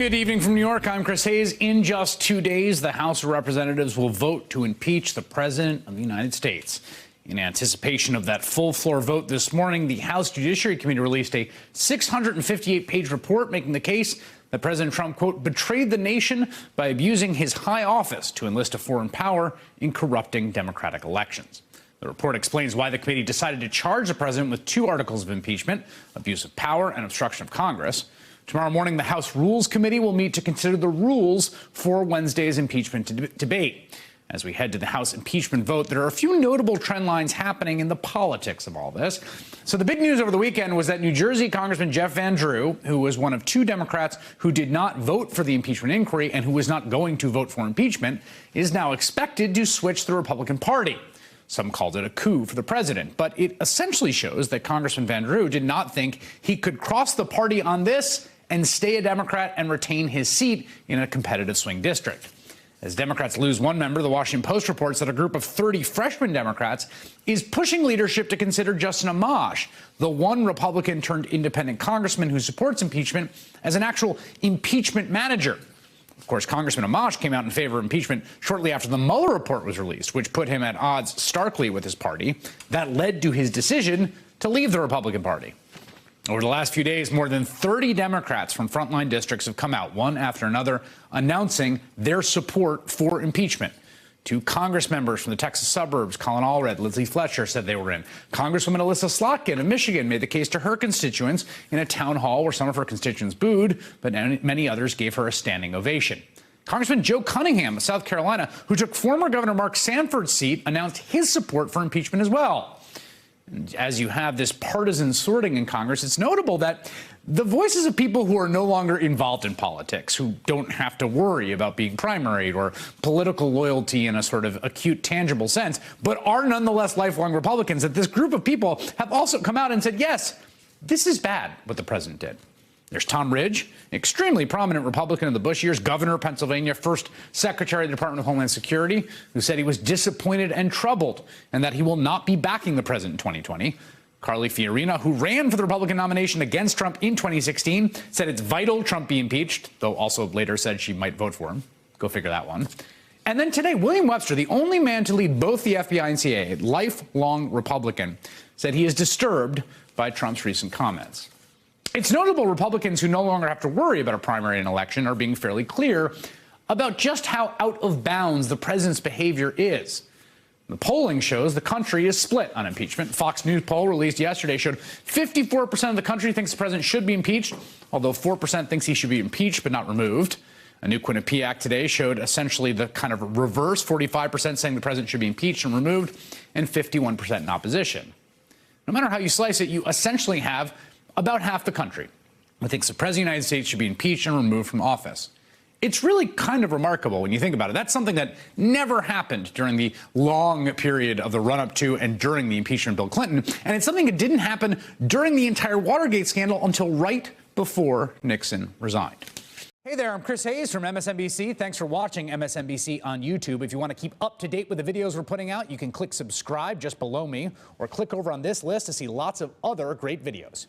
Good evening from New York. I'm Chris Hayes. In just 2 days, the House of Representatives will vote to impeach the President of the United States. In anticipation of that full floor vote this morning, the House Judiciary Committee released a 658-page report making the case that President Trump, quote, betrayed the nation by abusing his high office to enlist a foreign power in corrupting democratic elections. The report explains why the committee decided to charge the president with 2 articles of impeachment, abuse of power and obstruction of Congress. Tomorrow morning, the House Rules Committee will meet to consider the rules for Wednesday's impeachment debate. As we head to the House impeachment vote, there are a few notable trend lines happening in the politics of all this. So the big news over the weekend was that New Jersey Congressman Jeff Van Drew, who was one of 2 Democrats who did not vote for the impeachment inquiry and who was not going to vote for impeachment, is now expected to switch the Republican Party. Some called it a coup for the president, but it essentially shows that Congressman Van Drew did not think he could cross the party on this and stay a Democrat and retain his seat in a competitive swing district. As Democrats lose one member, the Washington Post reports that a group of 30 freshman Democrats is pushing leadership to consider Justin Amash, the one Republican turned independent congressman who supports impeachment, as an actual impeachment manager. Of course, Congressman Amash came out in favor of impeachment shortly after the Mueller report was released, which put him at odds starkly with his party. That led to his decision to leave the Republican Party. Over the last few days, more than 30 Democrats from frontline districts have come out, one after another, announcing their support for impeachment. 2 Congress members from the Texas suburbs, Colin Allred, Leslie Fletcher, said they were in. Congresswoman Elissa Slotkin of Michigan made the case to her constituents in a town hall where some of her constituents booed, but many others gave her a standing ovation. Congressman Joe Cunningham of South Carolina, who took former Governor Mark Sanford's seat, announced his support for impeachment as well. As you have this partisan sorting in Congress, it's notable that the voices of people who are no longer involved in politics, who don't have to worry about being primaried or political loyalty in a sort of acute, tangible sense, but are nonetheless lifelong Republicans, that this group of people have also come out and said, yes, this is bad what the president did. There's Tom Ridge, extremely prominent Republican in the Bush years, governor of Pennsylvania, first secretary of the Department of Homeland Security, who said he was disappointed and troubled and that he will not be backing the president in 2020. Carly Fiorina, who ran for the Republican nomination against Trump in 2016, said it's vital Trump be impeached, though also later said she might vote for him. Go figure that one. And then today, William Webster, the only man to lead both the FBI and CIA, a lifelong Republican, said he is disturbed by Trump's recent comments. It's notable Republicans who no longer have to worry about a primary in an election are being fairly clear about just how out of bounds the president's behavior is. The polling shows the country is split on impeachment. Fox News poll released yesterday showed 54% of the country thinks the president should be impeached, although 4% thinks he should be impeached but not removed. A new Quinnipiac today showed essentially the kind of reverse, 45% saying the president should be impeached and removed, and 51% in opposition. No matter how you slice it, you essentially have about half the country who thinks the president of the United States should be impeached and removed from office. It's really kind of remarkable when you think about it. That's something that never happened during the long period of the run-up to and during the impeachment of Bill Clinton. And it's something that didn't happen during the entire Watergate scandal until right before Nixon resigned. Hey there, I'm Chris Hayes from MSNBC. Thanks for watching MSNBC on YouTube. If you want to keep up to date with the videos we're putting out, you can click subscribe just below me or click over on this list to see lots of other great videos.